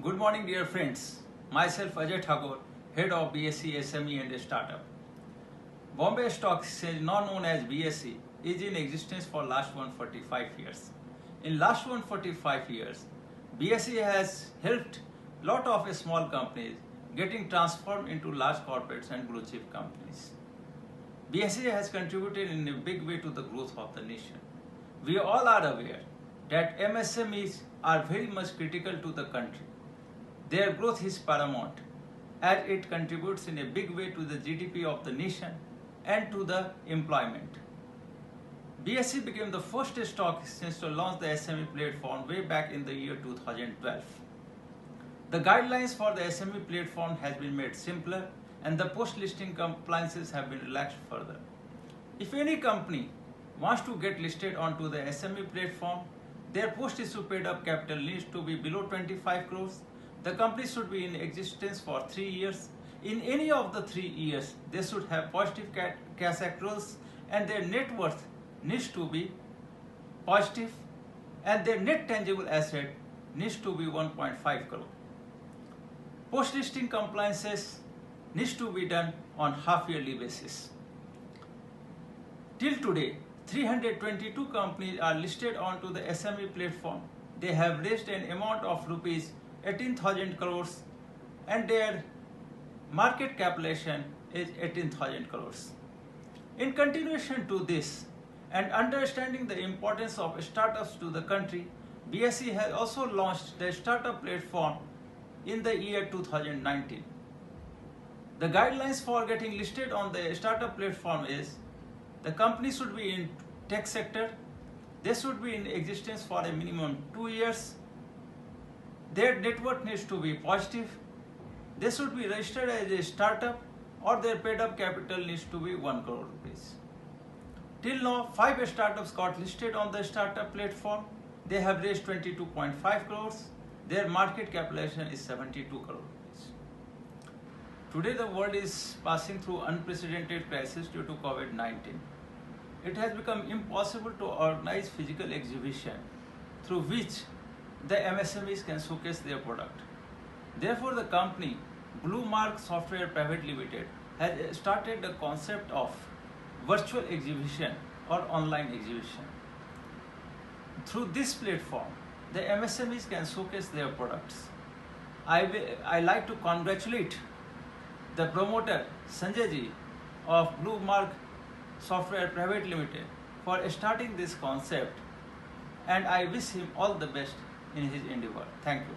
Good morning, dear friends. Myself Ajay Thakur, head of BSE SME and Startup. Bombay Stock Exchange, now known as BSE, is in existence for last 145 years. In last 145 years, BSE has helped lot of small companies getting transformed into large corporates and blue chip companies. BSE has contributed in a big way to the growth of the nation. We all are aware that MSMEs are very much critical to the country. Their growth is paramount as it contributes in a big way to the GDP of the nation and to the employment. BSE became the first stock exchange to launch the SME platform way back in the year 2012. The guidelines for the SME platform has been made simpler and the post-listing compliances have been relaxed further. If any company wants to get listed onto the SME platform, their post-issue paid-up capital needs to be below 25 crores. The company should be in existence for 3 years. In any of the 3 years, they should have positive cash accruals and their net worth needs to be positive and their net tangible asset needs to be 1.5 crore. Post-listing compliances needs to be done on half-yearly basis. Till today, 322 companies are listed onto the SME platform. They have raised an amount of rupees 18,000 crores and their market capitalization is 18,000 crores. In continuation to this and understanding the importance of startups to the country, BSE has also launched the startup platform in the year 2019. The guidelines for getting listed on the startup platform is the company should be in tech sector, they should be in existence for a minimum 2 years, their net worth needs to be positive, they should be registered as a startup or their paid up capital needs to be 1 crore rupees. Till now, 5 startups got listed on the startup platform. They have raised 22.5 crores. Their market capitalization is 72 crore rupees. Today the world is passing through unprecedented crisis due to COVID-19. It has become impossible to organize physical exhibition through which the MSMEs can showcase their product. Therefore, the company Blue Mark Software Private Limited has started the concept of virtual exhibition or online exhibition. Through this platform, the MSMEs can showcase their products. I like to congratulate the promoter Sanjay ji of Blue Mark Software Private Limited for starting this concept, and I wish him all the best in his endeavor. Thank you.